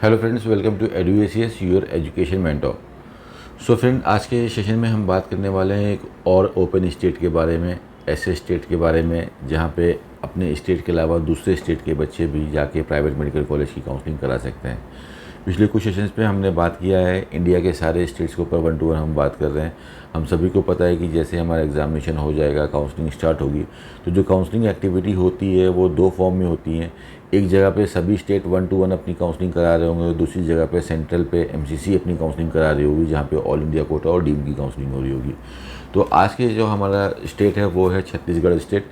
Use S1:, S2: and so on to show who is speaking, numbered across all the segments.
S1: Hello friends, welcome to EduACS your education mentor. So friend, आज के session में हम बात करने वाले हैं एक और ओपन स्टेट के बारे में, ऐसे स्टेट के बारे में जहां पे अपने स्टेट के अलावा दूसरे स्टेट के बच्चे भी जाके प्राइवेट मेडिकल कॉलेज की काउंसलिंग करा सकते हैं। पिछले कुछ सेशंस पे हमने बात किया है इंडिया के सारे स्टेट्स के ऊपर 1 to 1 हम बात कर रहे हैं। हम सभी को पता है कि जैसे हमारा एग्जामिनेशन हो जाएगा, काउंसलिंग स्टार्ट होगी, तो जो काउंसलिंग एक्टिविटी होती है वो 2 फॉर्म में होती हैं। एक जगह पे सभी स्टेट 1 to 1 अपनी काउंसलिंग करा रहे होंगे और दूसरी जगह पे सेंट्रल पे MCC अपनी काउंसलिंग करा रही होगी, जहाँ पे ऑल इंडिया कोटा और डीम की काउंसलिंग हो रही होगी। तो आज के जो हमारा स्टेट है वो है छत्तीसगढ़ स्टेट।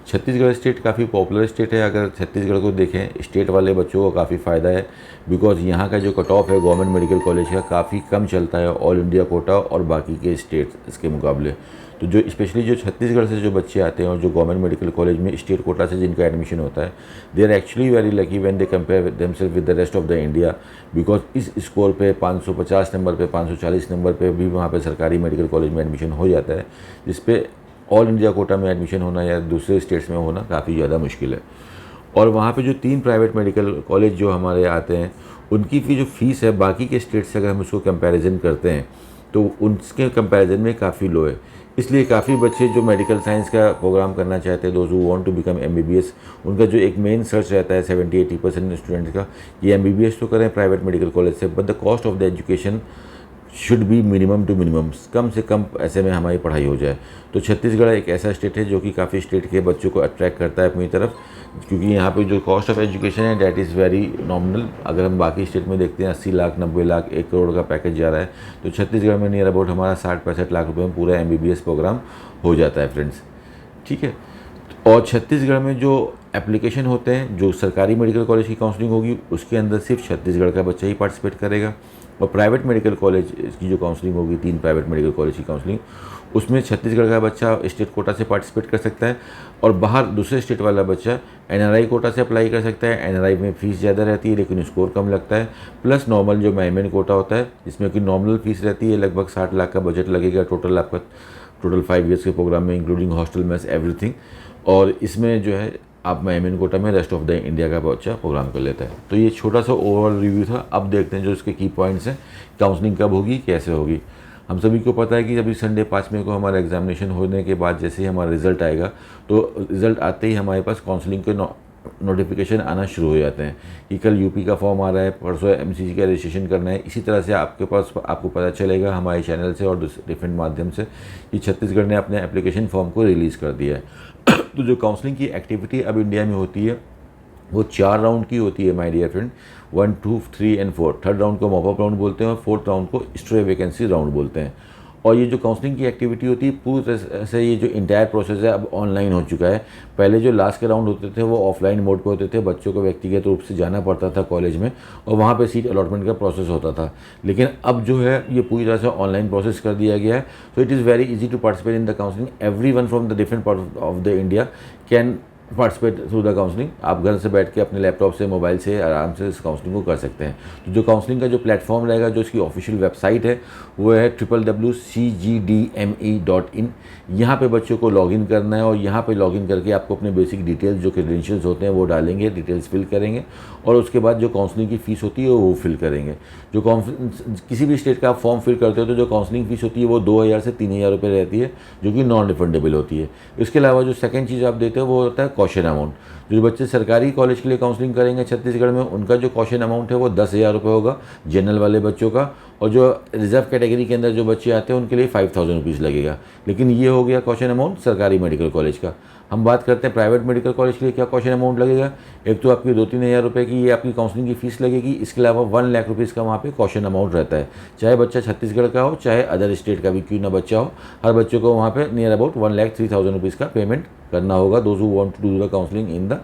S1: छत्तीसगढ़ स्टेट काफ़ी पॉपुलर स्टेट है। अगर छत्तीसगढ़ को देखें, स्टेट वाले बच्चों को काफ़ी फ़ायदा है, बिकॉज यहाँ का जो कट ऑफ है गवर्नमेंट मेडिकल कॉलेज का काफ़ी कम चलता है ऑल इंडिया कोटा और बाकी के स्टेट इसके मुकाबले। तो जो स्पेशली जो छत्तीसगढ़ से जो बच्चे आते हैं और जो गवर्नमेंट मेडिकल कॉलेज में स्टेट कोटा से जिनका एडमिशन होता है, they are actually very lucky when they compare themselves with the rest of the India, because इस स्कोर पे 550 नंबर पे, 540 नंबर पे भी वहाँ पे सरकारी मेडिकल कॉलेज में एडमिशन हो जाता है, जिसपे ऑल इंडिया कोटा में एडमिशन होना या दूसरे स्टेट्स में होना काफ़ी ज़्यादा मुश्किल है। और वहाँ पे जो 3 प्राइवेट मेडिकल कॉलेज जो हमारे आते हैं, उनकी जो फीस है बाकी के स्टेट से अगर हम उसको कंपैरिजन करते हैं तो उनके कंपैरिजन में काफ़ी लो है। इसलिए काफ़ी बच्चे जो मेडिकल साइंस का प्रोग्राम करना चाहते हैं, those who want to become MBBS, उनका जो एक मेन सर्च रहता है 70-80% स्टूडेंट्स का, ये MBBS तो करें प्राइवेट मेडिकल कॉलेज से, but the cost of the education should be minimum to minimum, कम से कम ऐसे में हमारी पढ़ाई हो जाए। तो छत्तीसगढ़ एक ऐसा स्टेट है जो कि काफ़ी स्टेट के बच्चों को अट्रैक्ट करता है अपनी तरफ, क्योंकि यहाँ पे जो कॉस्ट ऑफ एजुकेशन है डैट इज़ वेरी नॉमिनल। अगर हम बाकी स्टेट में देखते हैं 80 लाख, 90 लाख, 1 करोड़ का पैकेज जा रहा है, तो छत्तीसगढ़ में नियर अबाउट हमारा 60-65 लाख रुपये में पूरा MBBS प्रोग्राम हो जाता है फ्रेंड्स, ठीक है। और छत्तीसगढ़ में जो एप्लीकेशन होते हैं, जो सरकारी मेडिकल कॉलेज की काउंसलिंग होगी उसके अंदर सिर्फ छत्तीसगढ़ का बच्चा ही पार्टिसिपेट करेगा। और प्राइवेट मेडिकल कॉलेज की जो काउंसलिंग होगी, 3 प्राइवेट मेडिकल कॉलेज की काउंसलिंग, उसमें छत्तीसगढ़ का बच्चा स्टेट कोटा से पार्टिसिपेट कर सकता है और बाहर दूसरे स्टेट वाला बच्चा NRI कोटा से अप्लाई कर सकता है। NRI में फ़ीस ज़्यादा रहती है लेकिन स्कोर कम लगता है, प्लस नॉर्मल जो MN कोटा होता है जिसमें कि नॉर्मल फ़ीस रहती है, लगभग 60 लाख का बजट लगेगा टोटल आपका, टोटल 5 ईयर्स के प्रोग्राम में इंक्लूडिंग हॉस्टल मेस एवरीथिंग। और इसमें जो है आप MN कोटा में रेस्ट ऑफ द इंडिया का बच्चा प्रोग्राम कर लेता है। तो ये छोटा सा ओवरऑल रिव्यू था। अब देखते हैं जो इसके की पॉइंट्स हैं, काउंसलिंग कब होगी, कैसे होगी। हम सभी को पता है कि अभी संडे 5 मई को हमारा एग्जामिनेशन होने के बाद जैसे ही हमारा रिजल्ट आएगा, तो रिजल्ट आते ही हमारे पास काउंसलिंग के नोटिफिकेशन आना शुरू हो जाते हैं कि कल UP का फॉर्म आ रहा है, परसों MCC का रजिस्ट्रेशन करना है। इसी तरह से आपके पास आपको पता चलेगा हमारे चैनल से और डिफरेंट माध्यम से कि छत्तीसगढ़ ने अपने एप्लीकेशन फॉर्म को रिलीज़ कर दिया है। तो जो काउंसलिंग की एक्टिविटी अब इंडिया में होती है वो 4 राउंड की होती है my dear friend, 1, 2, 3 and 4। Third round को मॉपअप राउंड बोलते हैं और 4th राउंड को स्ट्रे वैकेंसी राउंड बोलते हैं। और ये जो काउंसलिंग की एक्टिविटी होती है पूरी तरह से ये जो इंटायर प्रोसेस है अब ऑनलाइन हो चुका है। पहले जो लास्ट के राउंड होते थे वो ऑफलाइन मोड पे होते थे, बच्चों को व्यक्तिगत रूप से जाना पड़ता था कॉलेज में और वहाँ पे सीट अलॉटमेंट का प्रोसेस होता था। लेकिन अब जो है ये पूरी तरह से ऑनलाइन प्रोसेस कर दिया गया है। So it is very easy to participate in the counselling. Everyone from the different part of the India can participate through the counselling. आप घर से बैठ के अपने लैपटॉप से, मोबाइल से आराम से इस काउंसलिंग को कर सकते हैं। तो जो काउंसलिंग का जो प्लेटफॉर्म रहेगा, जो इसकी ऑफिशियल वेबसाइट है, वो है www.cgdme.in। यहाँ पे बच्चों को लॉगिन करना है और यहाँ पे लॉगिन करके आपको अपने बेसिक डिटेल्स जो क्रेडेंशियल्स होते हैं वो डालेंगे, डिटेल्स फिल करेंगे और उसके बाद जो काउंसलिंग की फ़ीस होती है वो फिल करेंगे। जो किसी भी स्टेट का आप फॉर्म फिल करते हो तो जो काउंसलिंग फ़ीस होती है वो 2000 से 3000 रुपये रहती है, जो कि नॉन रिफंडेबल होती है। इसके अलावा जो सेकेंड चीज़ आप देते हो वो होता है कॉशन अमाउंट। जो बच्चे सरकारी कॉलेज के लिए काउंसलिंग करेंगे छत्तीसगढ़ में, उनका जो कॉशन अमाउंट है वो 10,000 रुपये होगा जनरल वाले बच्चों का, और जो रिजर्व कैटेगरी के अंदर जो बच्चे आते हैं उनके लिए 5000 रुपीज़ लगेगा। लेकिन ये हो गया कॉशन अमाउंट सरकारी मेडिकल कॉलेज का। हम बात करते हैं प्राइवेट मेडिकल कॉलेज के लिए क्या कॉशन अमाउंट लगेगा। एक तो आपकी 2-3 हज़ार रुपये की ये आपकी काउंसलिंग की फ़ीस लगेगी। इसके अलावा 1 लाख रुपीज़ का वहाँ पे कॉशन अमाउंट रहता है, चाहे बच्चा छत्तीसगढ़ का हो चाहे अदर स्टेट का भी क्यों ना बच्चा हो। हर बच्चों को वहाँ पे नियर अबाउट 1,03,000 रुपीज़ का पेमेंट करना होगा, those who want to do the counselling in the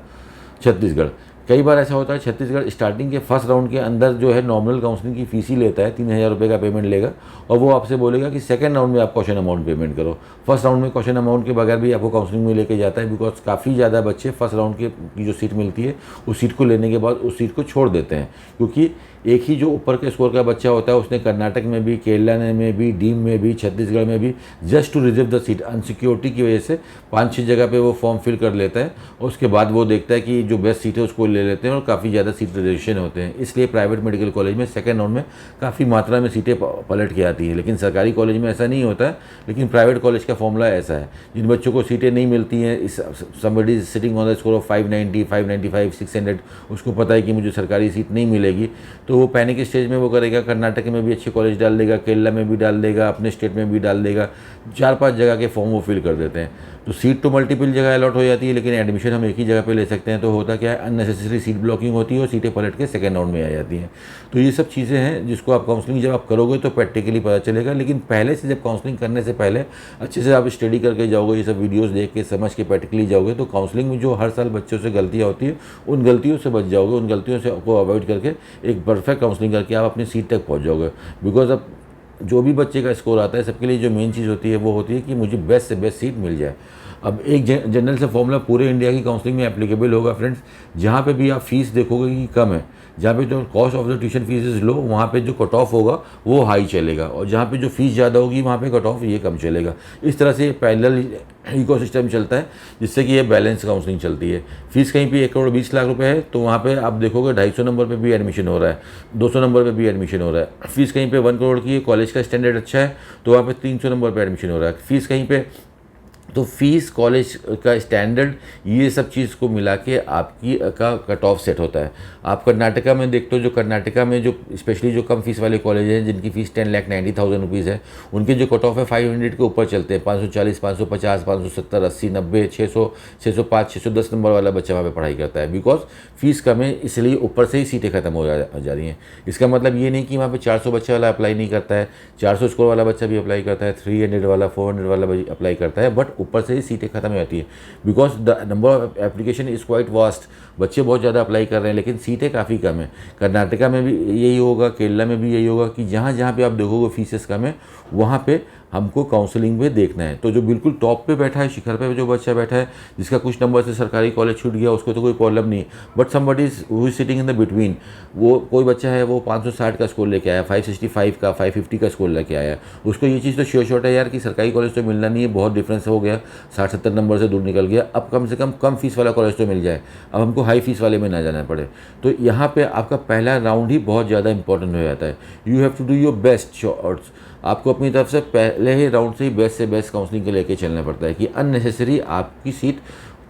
S1: Chhattisgarh. कई बार ऐसा होता है छत्तीसगढ़ स्टार्टिंग के फर्स्ट राउंड के अंदर जो है नॉर्मल काउंसलिंग की फ़ीस ही लेता है, 3000 रुपये का पेमेंट लेगा और वो आपसे बोलेगा कि सेकंड राउंड में आप क्वेश्चन अमाउंट पेमेंट करो। फर्स्ट राउंड में क्वेश्चन अमाउंट के बगैर भी आपको काउंसलिंग में लेके जाता है, बिकॉज काफ़ी ज़्यादा बच्चे फर्स्ट राउंड की जो सीट मिलती है उस सीट को लेने के बाद उस सीट को छोड़ देते हैं, क्योंकि एक ही जो ऊपर के स्कोर का बच्चा होता है उसने कर्नाटक में भी, केरला में भी, डीम में भी, छत्तीसगढ़ में भी just to reserve the seat insecurity की वजह से 5-6 जगह पे वो फॉर्म फिल कर लेता है और उसके बाद वो देखता है कि जो बेस्ट सीट है उसको ले लेते हैं और काफ़ी ज़्यादा सीट रिजर्वेशन होते हैं। इसलिए प्राइवेट मेडिकल कॉलेज में सेकेंड राउंड में काफ़ी मात्रा में सीटें पलट के आती हैं, लेकिन सरकारी कॉलेज में ऐसा नहीं होता है। लेकिन प्राइवेट कॉलेज का फॉर्मूला ऐसा है, जिन बच्चों को सीटें नहीं मिलती हैं, इस somebody sitting on the score of 590, 595, 600, उसको पता है कि मुझे सरकारी सीट नहीं मिलेगी, तो वो पैनिक स्टेज में वो करेगा, कर्नाटक में भी अच्छे कॉलेज डाल देगा, केरला में भी डाल देगा, अपने स्टेट में भी डाल देगा, 4-5 जगह के फॉर्म वो फिल कर देते हैं। तो सीट तो मल्टीपल जगह अलॉट हो जाती है, लेकिन एडमिशन हम एक ही जगह पे ले सकते हैं। तो होता क्या है, अननेसेसरी सीट ब्लॉकिंग होती है और सीटें पलट के सेकेंड राउंड में आ जाती हैं। तो ये सब चीज़ें हैं जिसको आप काउंसलिंग जब आप करोगे तो प्रैक्टिकली पता चलेगा, लेकिन पहले से जब काउंसलिंग करने से पहले अच्छे से आप स्टडी करके जाओगे, ये सब वीडियोज़ देख के समझ के प्रैक्टिकली जाओगे, तो काउंसलिंग में जो हर साल बच्चों से गलतियाँ होती हैं उन गलतियों से बच जाओगे, उन गलतियों से को अवॉइड करके एक परफेक्ट काउंसलिंग करके आप अपनी सीट तक पहुँच जाओगे। बिकॉज अब जो भी बच्चे का स्कोर आता है, सबके लिए जो मेन चीज़ होती है वो होती है कि मुझे बेस्ट से बेस्ट सीट मिल जाए। अब एक जनरल से फॉर्मूला पूरे इंडिया की काउंसलिंग में एप्लीकेबल होगा फ्रेंड्स। जहाँ पे भी आप फीस देखोगे कि कम है, जहाँ पे जो cost of the tuition fees is low, वहाँ पे जो कट ऑफ होगा वो हाई चलेगा, और जहाँ पे जो फीस ज़्यादा होगी वहाँ पे कट ऑफ ये कम चलेगा। इस तरह से पैरेलल इकोसिस्टम चलता है, जिससे कि ये बैलेंस काउंसलिंग चलती है। फीस कहीं पे 1,20,00,000 रुपए है तो वहाँ पे आप देखोगे 250 नंबर पे भी एडमिशन हो रहा है, 200 नंबर पे भी एडमिशन हो रहा है। फीस कहीं पे 1 करोड़ की है, कॉलेज का स्टैंडर्ड अच्छा है तो वहाँ पे 300 नंबर पे एडमिशन हो रहा है। फीस कहीं पे, तो फीस, कॉलेज का स्टैंडर्ड, ये सब चीज़ को मिला के आपकी का कट ऑफ सेट होता है। आप कर्नाटका में देखते हो, जो कर्नाटका में जो स्पेशली जो कम फीस वाले कॉलेज हैं जिनकी फ़ीस 10,90,000 रुपीज़ है, उनके जो कट ऑफ है 500 के ऊपर चलते हैं। 540, 550, 570, 80, 90, 600, 605, 610 नंबर वाला बच्चा वहाँ पे पढ़ाई करता है। बिकॉज फीस कम है, इसलिए ऊपर से ही सीटें खत्म हो जा रही हैं। इसका मतलब ये नहीं कि वहाँ पे 400 बच्चा वाला अप्लाई नहीं करता है, 400 स्कोर वाला बच्चा भी अप्लाई करता है, 300 वाला, 400 वाला भी अप्लाई करता है, बट ऊपर से ही सीटें खत्म हो जाती है। Because the number of application is quite vast. बच्चे बहुत ज़्यादा अप्लाई कर रहे हैं लेकिन सीटें काफ़ी कम है। कर्नाटका में भी यही होगा, केरला में भी यही होगा कि जहाँ जहाँ पे आप देखोगे फीसेस कम है, वहाँ पे हमको काउंसलिंग में देखना है। तो जो बिल्कुल टॉप पे बैठा है, शिखर पे जो बच्चा बैठा है, जिसका कुछ नंबर से सरकारी कॉलेज छूट गया, उसको तो कोई प्रॉब्लम नहीं। But somebody is sitting in the between, वो कोई बच्चा है वो 560 का स्कोर लेके आया, 565 का, 550 का स्कोर लेके आया, उसको ये चीज़ तो श्योर शॉर्ट है यार कि सरकारी कॉलेज तो मिलना नहीं है, बहुत डिफरेंस हो गया, 60-70 नंबर से दूर निकल गया। अब कम से कम फीस वाला कॉलेज तो मिल जाए, अब हमको हाई फीस वाले में ना जाना पड़े। तो यहाँ पे आपका पहला राउंड ही बहुत ज़्यादा इंपॉर्टेंट हो जाता है। You have to do your best shots. आपको अपनी तरफ से पहले ही राउंड से ही बेस्ट काउंसलिंग के लेके चलना पड़ता है कि अननेसेसरी आपकी सीट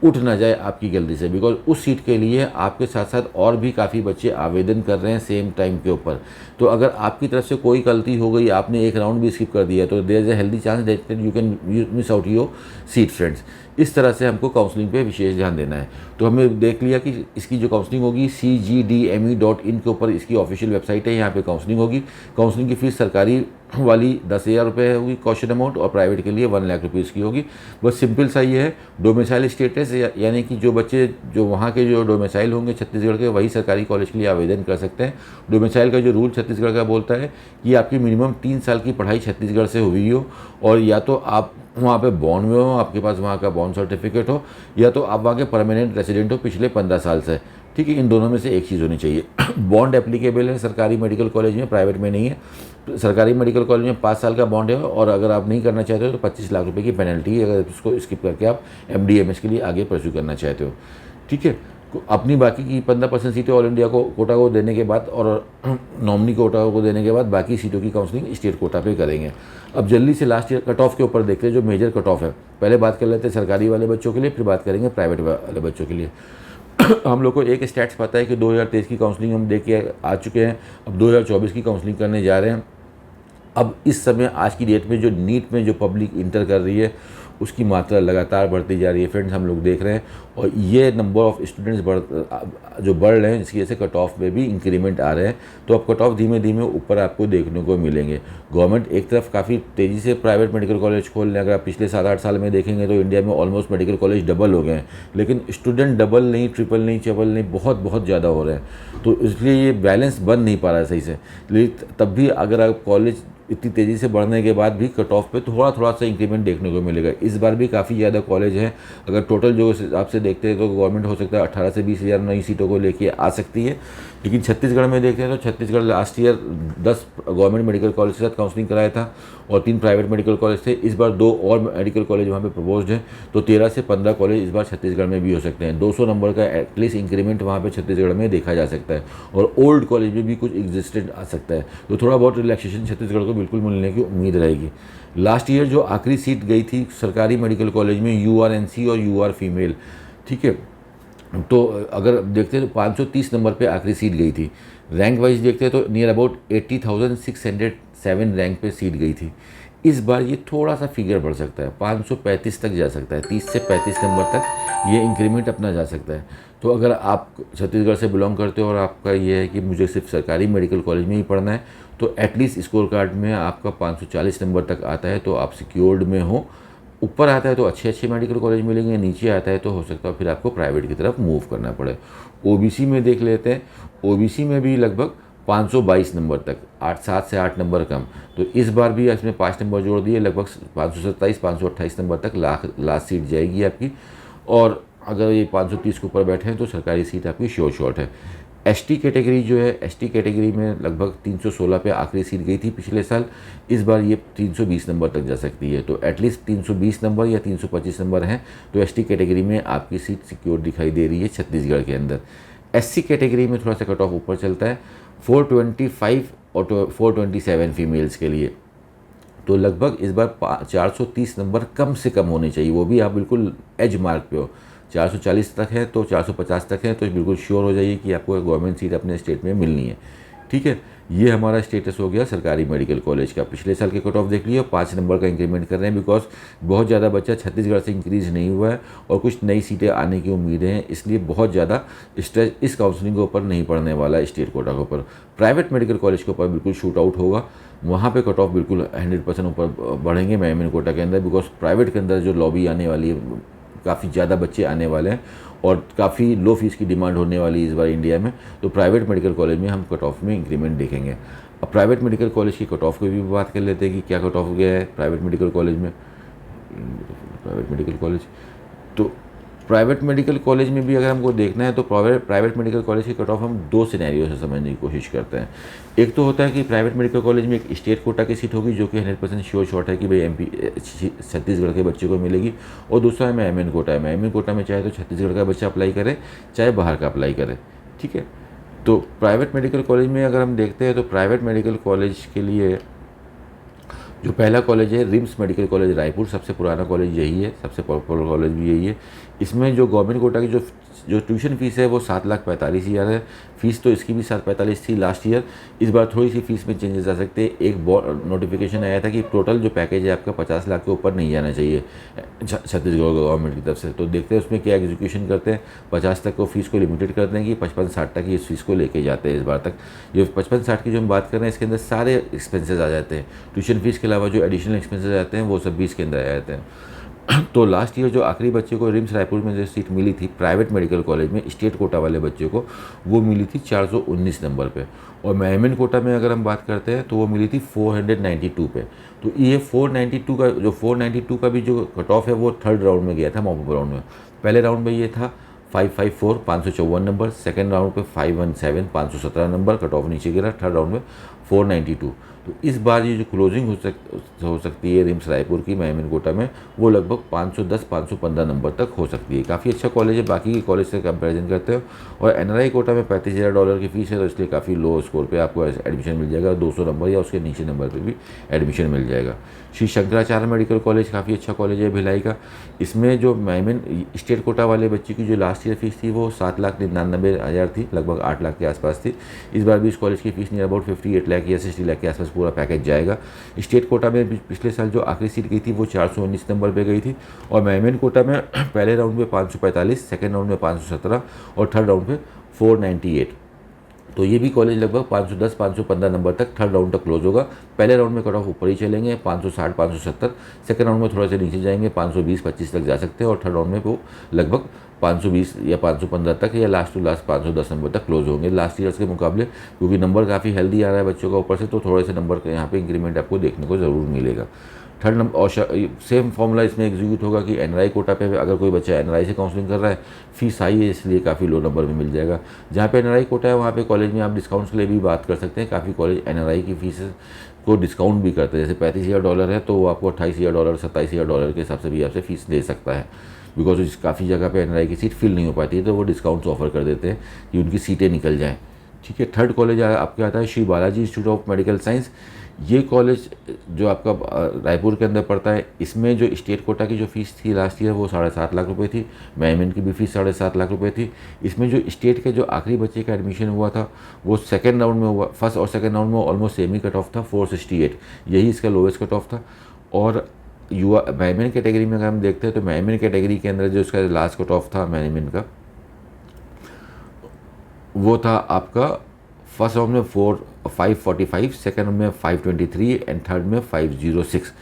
S1: उठ ना जाए आपकी गलती से। बिकॉज उस सीट के लिए आपके साथ साथ और भी काफ़ी बच्चे आवेदन कर रहे हैं सेम टाइम के ऊपर। तो अगर आपकी तरफ से कोई गलती हो गई, आपने एक राउंड भी स्किप कर दिया, तो there is a healthy chance that you can miss out your seat friends. इस तरह से हमको काउंसलिंग पे विशेष ध्यान देना है। तो हमने देख लिया कि इसकी जो काउंसलिंग होगी cgdme.in के ऊपर इसकी ऑफिशियल वेबसाइट है, यहाँ पे काउंसलिंग होगी। काउंसलिंग की फ़ीस सरकारी वाली 10,000 रुपये होगी कॉशन अमाउंट, और प्राइवेट के लिए 1 लाख रुपीज़ की होगी। बस सिंपल सा ये है, डोमिसाइल स्टेटस, यानी कि जो बच्चे जो वहाँ के जो डोमिसाइल होंगे छत्तीसगढ़ के, वही सरकारी कॉलेज के लिए आवेदन कर सकते हैं। डोमिसाइल का जो रूल छत्तीसगढ़ का बोलता है कि आपकी मिनिमम 3 साल की पढ़ाई छत्तीसगढ़ से हुई हो, और या तो आप वहाँ पे बॉर्न हुए हो, आपके पास वहाँ का बॉर्न सर्टिफिकेट हो, या तो आप वहाँ के परमानेंट रेजिडेंट हो पिछले 15 साल से। ठीक है, इन दोनों में से एक चीज़ होनी चाहिए। बॉन्ड एप्लीकेबल है सरकारी मेडिकल कॉलेज में, प्राइवेट में नहीं है। तो सरकारी मेडिकल कॉलेज में 5 साल का बॉन्ड है, और अगर आप नहीं करना चाहते हो तो 25 लाख रुपए की पेनल्टी है अगर उसको स्किप करके आप MD-MS के लिए आगे परस्यू करना चाहते हो। ठीक है, अपनी बाकी की 15% सीटें ऑल इंडिया को कोटा को देने के बाद और नॉमिनी कोटा को देने के बाद बाकी सीटों की काउंसलिंग स्टेट कोटा पे करेंगे। अब जल्दी से लास्ट ईयर कट ऑफ के ऊपर देखते हैं, जो मेजर कट ऑफ है। पहले बात कर लेते हैं सरकारी वाले बच्चों के लिए, फिर बात करेंगे प्राइवेट वाले बच्चों के लिए। हम लोग को एक स्टैट्स पता है कि 2023 की काउंसलिंग हम देख के आ चुके हैं, अब 2024 की काउंसलिंग करने जा रहे हैं। अब इस समय आज की डेट में जो नीट में जो पब्लिक इंटर कर रही है, उसकी मात्रा लगातार बढ़ती जा रही है फ्रेंड्स, हम लोग देख रहे हैं। और ये नंबर ऑफ़ स्टूडेंट्स बढ़ रहे हैं, जिसकी वजह से कट ऑफ में भी इंक्रीमेंट आ रहे हैं। तो अब कट ऑफ धीमे धीमे ऊपर आपको देखने को मिलेंगे। गवर्नमेंट एक तरफ काफ़ी तेज़ी से प्राइवेट मेडिकल कॉलेज खोल रहे हैं। अगर आप पिछले 7-8 साल में देखेंगे तो इंडिया में ऑलमोस्ट मेडिकल कॉलेज डबल हो गए हैं, लेकिन स्टूडेंट डबल नहीं, ट्रिपल नहीं, चबल नहीं, बहुत ज़्यादा हो रहे हैं। तो इसलिए ये बैलेंस बन नहीं पा रहा है सही से। लेकिन तब भी अगर आप कॉलेज इतनी तेज़ी से बढ़ने के बाद भी कट ऑफ पे थोड़ा थोड़ा सा इंक्रीमेंट देखने को मिलेगा। इस बार भी काफ़ी ज़्यादा कॉलेज हैं, अगर टोटल जो उस हिसाब से देखते हैं तो गवर्नमेंट हो सकता है 18 से 20 हज़ार नई सीटों को लेके आ सकती है। लेकिन छत्तीसगढ़ में देखते हैं तो Chhattisgarh last year 10 government medical college के साथ काउंसलिंग कराया था और 3 प्राइवेट मेडिकल कॉलेज थे। इस बार 2 और मेडिकल कॉलेज वहाँ पे प्रपोज्ड हैं, तो 13 से 15 कॉलेज इस बार छत्तीसगढ़ में भी हो सकते हैं। 200 नंबर का एटलीस्ट इंक्रीमेंट वहाँ पे छत्तीसगढ़ में देखा जा सकता है और ओल्ड कॉलेज में भी कुछ एग्जिस्टेंट आ सकता है, तो थोड़ा बहुत रिलैक्सेशन छत्तीसगढ़ को बिल्कुल मिलने की उम्मीद रहेगी। लास्ट ईयर जो आखिरी सीट गई थी सरकारी मेडिकल कॉलेज में UR NC और UR फीमेल, ठीक है, तो अगर देखते हैं तो 530 नंबर पे आखिरी सीट गई थी। रैंक वाइज देखते हैं तो नियर अबाउट 80,607 रैंक पे सीट गई थी। इस बार ये थोड़ा सा फिगर बढ़ सकता है, 535 तक जा सकता है, 30 से 35 नंबर तक ये इंक्रीमेंट अपना जा सकता है। तो अगर आप छत्तीसगढ़ से बिलोंग करते हो और आपका ये है कि मुझे सिर्फ सरकारी मेडिकल कॉलेज में ही पढ़ना है, तो एटलीस्ट स्कोर कार्ड में आपका 540 नंबर तक आता है तो आप सिक्योर्ड में हो। ऊपर आता है तो अच्छे अच्छे मेडिकल कॉलेज मिलेंगे, नीचे आता है तो हो सकता है फिर आपको प्राइवेट की तरफ मूव करना पड़े। OBC में देख लेते हैं, OBC में भी लगभग 522 नंबर तक, 7 से 8 नंबर कम, तो इस बार भी इसमें 5 नंबर जोड़ दिए, लगभग 527-528 नंबर तक लास्ट सीट जाएगी आपकी। और अगर ये 530 के ऊपर बैठे हैं तो सरकारी सीट आपकी श्योर शॉट है। ST कैटेगरी जो है, ST कैटेगरी में लगभग 316 पे आखिरी सीट गई थी पिछले साल, इस बार ये 320 नंबर तक जा सकती है, तो एटलीस्ट 320 नंबर या 325 नंबर हैं तो ST कैटेगरी में आपकी सीट सिक्योर दिखाई दे रही है छत्तीसगढ़ के अंदर। SC कैटेगरी में थोड़ा सा कट ऑफ ऊपर चलता है, 425 और 427 फीमेल्स के लिए, तो लगभग इस बार 430 नंबर कम से कम होने चाहिए, वो भी आप बिल्कुल एज मार्क पे हो। 440 तक है तो 450 तक है तो बिल्कुल श्योर हो जाइए कि आपको गवर्नमेंट सीट अपने स्टेट में मिलनी है, ठीक है। ये हमारा स्टेटस हो गया सरकारी मेडिकल कॉलेज का। पिछले साल के कट ऑफ देख लिया, 5 नंबर का इंक्रीमेंट कर रहे हैं बिकॉज बहुत ज़्यादा बच्चा छत्तीसगढ़ से इंक्रीज़ नहीं हुआ है और कुछ नई सीटें आने की उम्मीदें हैं, इसलिए बहुत ज़्यादा स्ट्रेस इस काउंसलिंग के ऊपर नहीं पड़ने वाला है स्टेट कोटा के ऊपर। प्राइवेट मेडिकल कॉलेज के ऊपर बिल्कुल शूट आउट होगा, वहाँ पे कट ऑफ बिल्कुल 100% ऊपर बढ़ेंगे MEM कोटा के अंदर, बिकॉज प्राइवेट के अंदर जो लॉबी आने वाली है, काफ़ी ज़्यादा बच्चे आने वाले हैं और काफ़ी लो फीस की डिमांड होने वाली है इस बार इंडिया में, तो प्राइवेट मेडिकल कॉलेज में हम कट ऑफ में इंक्रीमेंट देखेंगे। अब प्राइवेट मेडिकल कॉलेज की कट ऑफ की भी बात कर लेते हैं कि क्या कट ऑफ गया है प्राइवेट मेडिकल कॉलेज में। प्राइवेट मेडिकल कॉलेज, तो प्राइवेट मेडिकल कॉलेज में भी अगर हमको देखना है तो प्राइवेट मेडिकल कॉलेज की कट ऑफ हम 2 सिनेरियो से समझने की कोशिश करते हैं। एक तो होता है कि प्राइवेट मेडिकल कॉलेज में एक स्टेट कोटा की सीट होगी जो कि 100% श्योर शॉट है कि भाई MP छत्तीसगढ़ के बच्चे को मिलेगी, और दूसरा है MEM कोटा है। MEM कोटा में चाहे तो छत्तीसगढ़ का बच्चा अप्लाई करे चाहे बाहर का अप्लाई करे, ठीक है। तो प्राइवेट मेडिकल कॉलेज में अगर हम देखते हैं तो प्राइवेट मेडिकल कॉलेज के लिए जो पहला कॉलेज है रिम्स मेडिकल कॉलेज रायपुर, सबसे पुराना कॉलेज यही है, सबसे पॉपुलर कॉलेज भी यही है। इसमें जो गवर्नमेंट कोटा की जो ट्यूशन फीस है वो 7,45,000 है। फीस तो इसकी भी 7,45 थी लास्ट ईयर, इस बार थोड़ी सी फीस में चेंजेस आ सकते हैं। एक नोटिफिकेशन आया था कि टोटल जो पैकेज है आपका 50 लाख के ऊपर नहीं जाना चाहिए छत्तीसगढ़ गवर्नमेंट की तरफ से, तो देखते हैं उसमें क्या एग्जीक्यूशन करते हैं। 50 तक को फीस को लिमिटेड करते हैं कि 55-60 तक इस फीस को लेके जाते हैं। इस बार तक ये 55-60 की जो हम बात कर रहे हैं इसके अंदर सारे एक्सपेंसेस आ जाते हैं, ट्यूशन फीस के अलावा जो एडिशनल एक्सपेंसेस आते हैं वो सब भी इसके अंदर आ जाते हैं। तो लास्ट ईयर जो आखिरी बच्चे को रिम्स रायपुर में जो सीट मिली थी प्राइवेट मेडिकल कॉलेज में स्टेट कोटा वाले बच्चे को, वो मिली थी 419 नंबर पे, और MEM कोटा में अगर हम बात करते हैं तो वो मिली थी 492 पे। तो ये 492 का भी जो कट ऑफ है वो थर्ड राउंड में गया था मॉपअप राउंड में। पहले राउंड में ये था 554 554 नंबर, सेकेंड राउंड पे 517 517 नंबर, कट ऑफ नीचे गिरा, थर्ड राउंड में 492। तो इस बार ये जो क्लोजिंग हो सकती है रिम्स रायपुर की MEM कोटा में वो लगभग 510 515 नंबर तक हो सकती है। काफ़ी अच्छा कॉलेज है बाकी के कॉलेज से कंपैरिजन करते हो, और NRI कोटा में $35,000 की फ़ीस है, तो इसलिए काफ़ी लो स्कोर पे आपको एडमिशन मिल जाएगा, 200 नंबर या उसके नीचे नंबर पे भी एडमिशन मिल जाएगा। श्री शंकराचार्य मेडिकल कॉलेज काफ़ी अच्छा कॉलेज है भिलाई का। इसमें जो MEM स्टेट कोटा वाले बच्चे की जो लास्ट ईयर फीस थी वो 7,99,000 थी, लगभग 8 लाख के आसपास थी। इस बार भी इस कॉलेज की फीस नियर अबाउट 58 लाख या 60 लाख के आसपास पूरा पैकेज जाएगा। स्टेट कोटा में पिछले साल जो आखिरी सीट गई थी वो 419 नंबर पे गई थी, और MEM कोटा में पहले राउंड में 545, सेकेंड राउंड में 517 और थर्ड राउंड में 498। तो ये भी कॉलेज लगभग 510 515 नंबर तक थर्ड राउंड तक क्लोज होगा। पहले राउंड में कट ऑफ ऊपर ही चलेंगे 560 570, सेकेंड राउंड में थोड़ा सा नीचे जाएंगे 520 25 तक जा सकते हैं, और थर्ड राउंड में वो लगभग 520 या 515 तक या लास्ट टू लास्ट 510 नंबर तक क्लोज होंगे लास्ट ईयर्स के मुकाबले, क्योंकि नंबर काफ़ी हेल्दी आ रहा है बच्चों का ऊपर से, तो थोड़े से नंबर का यहाँ पे इंक्रीमेंट आपको देखने को ज़रूर मिलेगा। थर्ड नंबर और सेम फॉर्मूला इसमें एग्जीक्यूट होगा कि एनआरआई कोटा पे अगर कोई बच्चा एनआरआई से काउंसलिंग कर रहा है, फीस हाई है इसलिए काफ़ी लो नंबर में मिल जाएगा। जहाँ पे एनआरआई कोटा है वहाँ पे कॉलेज में आप डिस्काउंट्स के लिए भी बात कर सकते हैं। काफ़ी कॉलेज एनआरआई की फीस को डिस्काउंट भी करते हैं, जैसे $35,000 है तो वो आपको $28,000 $27,000 के हिसाब से भी आपसे फीस ले सकता है, बिकॉज काफ़ी जगह पे एनआरआई की सीट फिल नहीं हो पाती है, तो वो डिस्काउंट्स ऑफर कर देते हैं कि उनकी सीटें निकल जाएँ। ठीक है, थर्ड कॉलेज आपके आता है Shri Balaji institute of medical science. ये कॉलेज जो आपका रायपुर के अंदर पड़ता है, इसमें जो स्टेट कोटा की जो फ़ीस थी लास्ट ईयर वो 7.5 लाख रुपए थी, मैनेजमेंट की भी फीस 7.5 लाख रुपए थी। इसमें जो स्टेट के जो आखिरी बच्चे का एडमिशन हुआ था वो सेकंड राउंड में हुआ, फर्स्ट और सेकंड राउंड में ऑलमोस्ट सेम ही कट ऑफ था, 468, यही इसका लोवेस्ट कट ऑफ था। और युवा मैनेजमेंट कैटेगरी में अगर हम देखते हैं तो मैनेजमेंट कैटेगरी के अंदर जो इसका लास्ट कट ऑफ था मैनेजमेंट का, वो था आपका फर्स्ट राउंड में 545, सेकेंड राउंड में 523 एंड थर्ड में 506।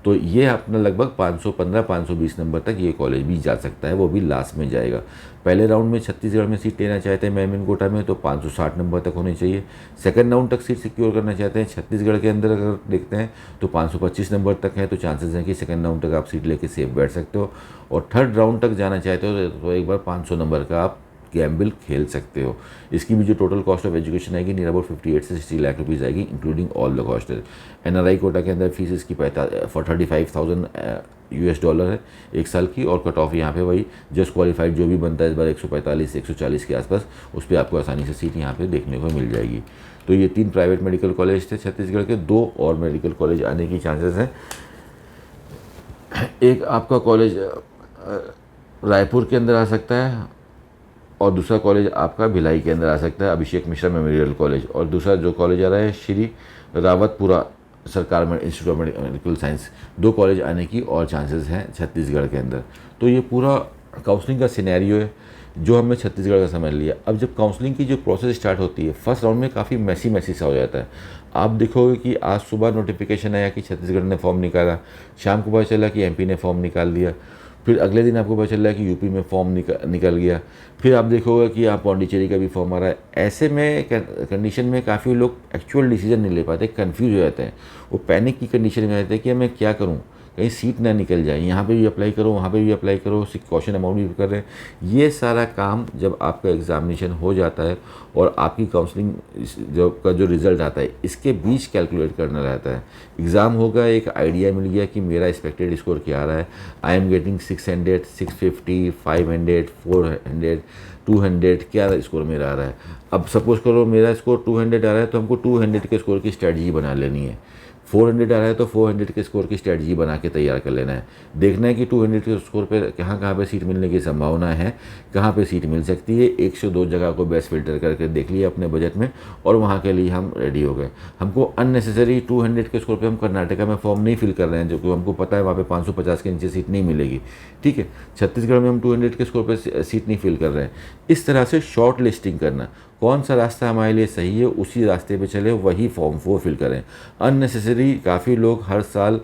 S1: तो ये अपना लगभग 515-520 नंबर तक ये कॉलेज भी जा सकता है, वो भी लास्ट में जाएगा। पहले राउंड में छत्तीसगढ़ में सीट लेना चाहते हैं मैनेजमेंट कोटा में तो 560 नंबर तक होने चाहिए। सेकंड राउंड तक सीट सिक्योर करना चाहते हैं छत्तीसगढ़ के अंदर अगर देखते हैं तो 525 नंबर तक है, तो चांसेस हैं कि सेकंड राउंड तक आप सीट लेके सेफ बैठ सकते हो। और थर्ड राउंड तक जाना चाहते हो तो एक बार 500 नंबर का आप गैम्बल खेल सकते हो। इसकी भी जो टोटल कॉस्ट ऑफ एजुकेशन आएगी नियर अबाउट 58 से 60 लाख रुपीज़ आएगी, including all the cost. NRI quota के अंदर फीस इसकी 35,000 $US है एक साल की, और कट ऑफ यहाँ पे वही जस्ट क्वालिफाइड जो भी बनता है इस बार 145 से 140 के आसपास, उस पर आपको आसानी से सीट यहाँ पे देखने को मिल जाएगी। तो ये 3 प्राइवेट मेडिकल कॉलेज थे छत्तीसगढ़ के, 2 और मेडिकल कॉलेज आने की चांसेस हैं। एक आपका कॉलेज रायपुर के अंदर आ सकता है और दूसरा कॉलेज आपका भिलाई के अंदर आ सकता है, अभिषेक मिश्रा मेमोरियल कॉलेज, और दूसरा जो कॉलेज आ रहा है श्री रावतपुरा सरकार में institute of medical science. 2 college आने की और चांसेस हैं छत्तीसगढ़ के अंदर। तो ये पूरा काउंसलिंग का सिनेरियो है जो हमने छत्तीसगढ़ का समझ लिया। अब जब काउंसलिंग की जो प्रोसेस स्टार्ट होती है, फर्स्ट राउंड में काफ़ी मैसी सा हो जाता है। आप देखोगे कि आज सुबह नोटिफिकेशन आया कि छत्तीसगढ़ ने फॉर्म निकाला, शाम को पता चला कि एमपी ने फॉर्म निकाल दिया, फिर अगले दिन आपको पता चल रहा है कि यूपी में फॉर्म निकल गया, फिर आप देखोगे कि आप पौंडीचेरी का भी फॉर्म आ रहा है। ऐसे में कंडीशन में काफ़ी लोग एक्चुअल डिसीजन नहीं ले पाते, कंफ्यूज हो जाते हैं, वो पैनिक की कंडीशन में रहते हैं कि मैं क्या करूं, कहीं सीट ना निकल जाए, यहाँ पे भी अप्लाई करो वहाँ पे भी अप्लाई करो, क्वेश्चन अमाउंट भी कर रहे हैं। ये सारा काम जब आपका एग्जामिनेशन हो जाता है और आपकी काउंसलिंग जो रिज़ल्ट आता है इसके बीच कैलकुलेट करना रहता है। एग्ज़ाम होगा, एक आइडिया मिल गया कि मेरा एक्सपेक्टेड स्कोर क्या आ रहा है, आई एम गेटिंग 600, 650, 500, 400, 200, क्या स्कोर मेरा आ रहा है। अब सपोज करो मेरा स्कोर 200 आ रहा है तो हमको 200 के स्कोर की स्ट्रेटजी बना लेनी है। 400 आ रहा है तो 400 के स्कोर की स्ट्रेटजी बना के तैयार कर लेना है। देखना है कि 200 के स्कोर पे कहाँ पे सीट मिलने की संभावना है, कहाँ पे सीट मिल सकती है। 1 से 2 जगह को बेस्ट फिल्टर करके देख लिया अपने बजट में और वहाँ के लिए हम रेडी हो गए। हमको अननेसेसरी 200 के स्कोर पे हम कर्नाटका में फॉर्म नहीं फिल कर रहे हैं, जो कि हमको पता है वहाँ पे 550 के नीचे सीट नहीं मिलेगी। ठीक है, छत्तीसगढ़ में हम 200 के स्कोर पर सीट नहीं फिल कर रहे हैं। इस तरह से शॉर्ट लिस्टिंग करना, कौन सा रास्ता हमारे लिए सही है उसी रास्ते पे चले, वही फॉर्म वो फिल करें। अननेसेसरी काफ़ी लोग हर साल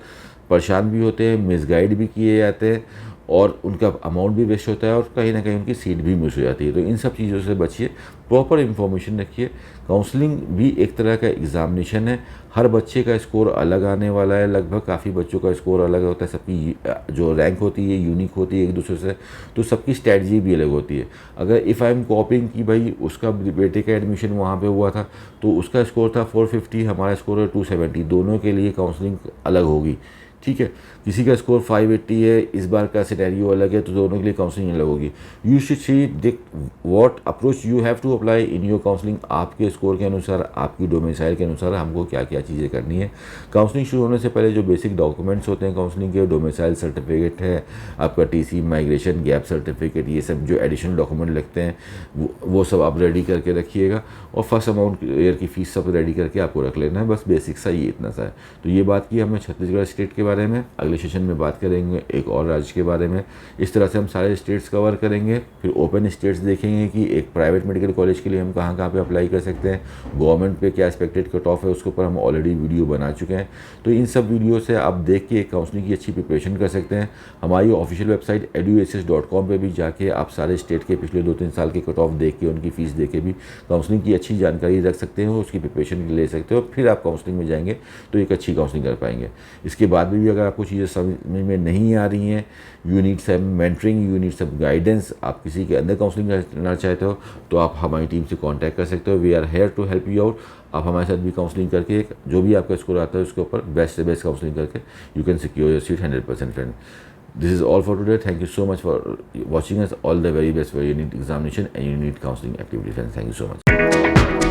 S1: परेशान भी होते हैं, मिसगाइड भी किए जाते हैं और उनका अमाउंट भी वेस्ट होता है और कहीं ना कहीं उनकी सीट भी मिस हो जाती है। तो इन सब चीज़ों से बचिए, प्रॉपर इन्फॉर्मेशन रखिए। काउंसलिंग भी एक तरह का एग्ज़ामिनेशन है, हर बच्चे का स्कोर अलग आने वाला है, लगभग काफ़ी बच्चों का स्कोर अलग होता है, सबकी जो रैंक होती है यूनिक होती है एक दूसरे से, तो सबकी स्ट्रैटेजी भी अलग होती है। अगर इफ़ आई एम कॉपिंग कि भाई उसका बेटे का एडमिशन वहाँ पे हुआ था तो उसका स्कोर था 450, हमारा स्कोर है 270, दोनों के लिए काउंसलिंग अलग होगी। ठीक है, किसी का स्कोर 580 है, इस बार का सिनेरियो अलग है, तो दोनों के लिए काउंसलिंग अलग होगी। You should see what approach you have to apply in your counselling. आपके स्कोर के अनुसार, आपकी डोमिसाइल के अनुसार हमको क्या क्या चीज़ें करनी है। काउंसलिंग शुरू होने से पहले जो बेसिक डॉक्यूमेंट्स होते हैं काउंसलिंग के, डोमिसाइल सर्टिफिकेट है, आपका टीसी, माइग्रेशन, गैप सर्टिफिकेट, ये सब जो एडिशनल डॉक्यूमेंट लगते हैं वो सब आप रेडी करके रखिएगा। और फर्स्ट अमाउंट ईयर की फ़ीस सब रेडी करके आपको रख लेना है, बस बेसिक सा ये इतना सा है। तो ये बात की हमने छत्तीसगढ़ स्टेट के बारे में। अगले अगले सेशन में बात करेंगे एक और राज्य के बारे में। इस तरह से हम सारे स्टेट्स कवर करेंगे। फिर ओपन स्टेट्स देखेंगे कि एक प्राइवेट मेडिकल कॉलेज के लिए हम कहाँ कहाँ पे अप्लाई कर सकते हैं, गवर्नमेंट पे क्या एक्सपेक्टेड कट ऑफ है उसके ऊपर हम ऑलरेडी वीडियो बना चुके हैं। तो इन सब वीडियो से आप देख के काउंसलिंग की अच्छी प्रिपरेशन कर सकते हैं। हमारी ऑफिशियल वेबसाइट eduaccess.com पे भी जाके आप सारे स्टेट के पिछले 2-3 साल के कट ऑफ देख के उनकी फ़ीस दे के भी काउंसलिंग की अच्छी जानकारी रख सकते हो, उसकी प्रिपरेशन ले सकते हो। फिर आप काउंसलिंग में जाएंगे तो एक अच्छी काउंसलिंग कर पाएंगे। इसके बाद भी अगर आपको चीज़ें समझ में नहीं आ रही हैं, you need some mentoring, you need some guidance, आप किसी के अंदर काउंसलिंग करना चाहते हो तो आप हमारी टीम से कॉन्टैक्ट कर सकते हो। We are here to help you out. आप हमारे साथ भी काउंसलिंग करके जो भी आपका स्कोर आता है उसके ऊपर बेस्ट से बेस्ट काउंसलिंग करके you can secure your seat 100% friend. This is all for today. Thank you so much for watching us. All the very best for your NEET examination and your NEET counseling activity, friends. Thank you so much.